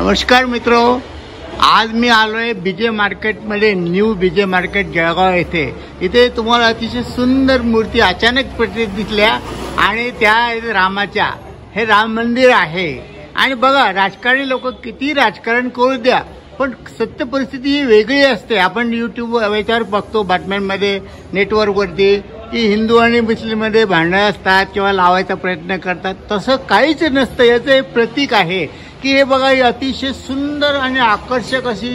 नमस्कार मित्रो, आज मी आलोय बीजे मार्केटमध्ये, न्यू बीजे मार्केट जळगाव येथे। इथे तुम्हाला अतिशय सुंदर मूर्ती अचानक दिसल्या आणि त्या रामाच्या, हे राम मंदिर आहे। आणि बघा, राजकारणी लोक किती राजकारण करू द्या, पण सत्य परिस्थिती ही वेगळी असते। आपण यूट्यूब याच्यावर बघतो, बातम्यांमध्ये, नेटवर्कवरती, की हिंदू आणि मुस्लिममध्ये भांडणं असतात किंवा लावायचा प्रयत्न करतात। तसं काहीच नसतं। याचं एक प्रतीक आहे की हे बघा, ही अतिशय सुंदर आणि आकर्षक अशी,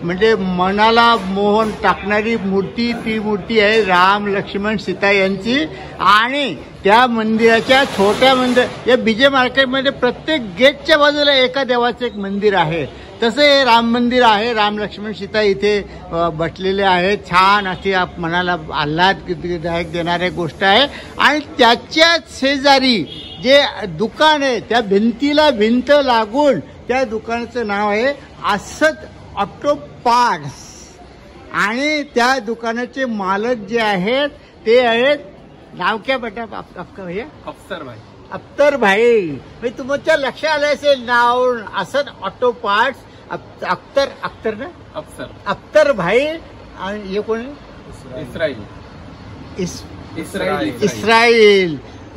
म्हणजे मनाला मोहन टाकणारी मूर्ती, ती मूर्ती आहे राम लक्ष्मण सीता यांची। आणि त्या मंदिराच्या छोट्या मंदिर, या बीजे मार्केटमध्ये प्रत्येक गेटच्या बाजूला एका देवाचं एक मंदिर आहे। तसं हे राम मंदिर आहे। राम लक्ष्मण सीता इथे बसलेले आहेत। छान अशी मनाला आल्हाददायक देणारी गोष्ट आहे। आणि त्याच्या शेजारी जे दुकान आहे, त्या भिंतीला भिंत लागून त्या दुकानाचं नाव आहे असद ऑटो पार्ट्स। आणि त्या दुकानाचे मालक जे आहेत ते आहेत, नाव क्या बेटा आपका भैया? अफसर भाई। अख्तर भाई, मी तुमच्या लक्षात आलं असेल नाव, असद ऑटो पार्ट्स, अख्तर ना, अख्तर भाई। आणि हे कोण?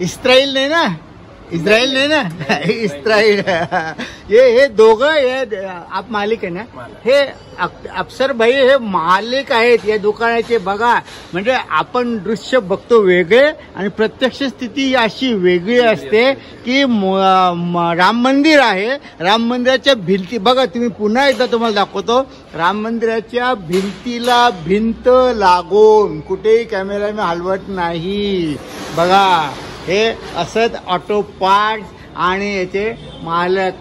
इस्राईल नाही ना, इस्राईल नाही ना, इस्राईल। हे दोघं हे आप मालिक आहे ना, हे अफसर भाई हे मालिक आहेत या दुकानाचे। बघा, म्हणजे आपण दृश्य बघतो वेगळे आणि प्रत्यक्ष स्थिती अशी वेगळी असते की राम मंदिर आहे, राम मंदिराच्या भिंती बघा, तुम्ही पुन्हा एकदा तुम्हाला दाखवतो, राम मंदिराच्या भिंतीला भिंत लागून, कुठेही कॅमेरा मी हलवत नाही। बघा, हे असद ऑटो पार्ट्स आणि याचे मालक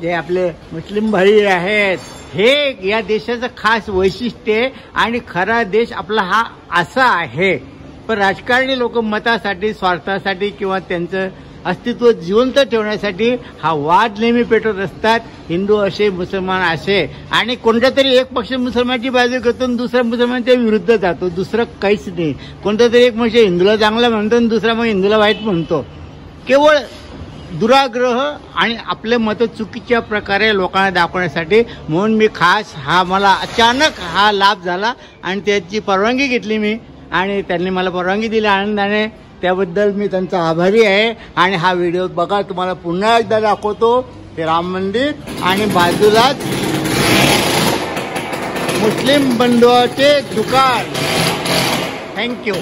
जे आपले मुस्लिम भाई आहेत, हे या देशाचं खास वैशिष्ट्य आहे। आणि खरा देश आपला हा असा आहे। पण राजकारणी लोक मतासाठी, स्वार्थासाठी किंवा त्यांचं अस्तित्व जिवंत ठेवण्यासाठी हा वाद नेहमी पेटवत असतात, हिंदू असे मुसलमान असे। आणि कोणत्या तरी एक पक्ष मुसलमानाची बाजू घेतो आणि दुसरा मुसलमानच्या विरुद्ध जातो, दुसरं काहीच नाही। कोणता तरी एक म्हणजे हिंदूला चांगला म्हणतो आणि दुसरा मग हिंदूला वाईट म्हणतो। केवळ दुराग्रह आणि आपले मत चुकीच्या प्रकारे लोकांना दाखवण्यासाठी। म्हणून मी खास मला अचानक हा लाभ झाला आणि त्याची परवानगी घेतली मी, आणि त्यांनी मला परवानगी दिली आनंदाने, त्याबद्दल मी त्यांचा आभारी आहे। आणि हा व्हिडिओ बघा, तुम्हाला पुन्हा एकदा दाखवतो, ते राम मंदिर आणि बाजूलाच मुस्लिम बंधूचे दुकान। थँक्यू।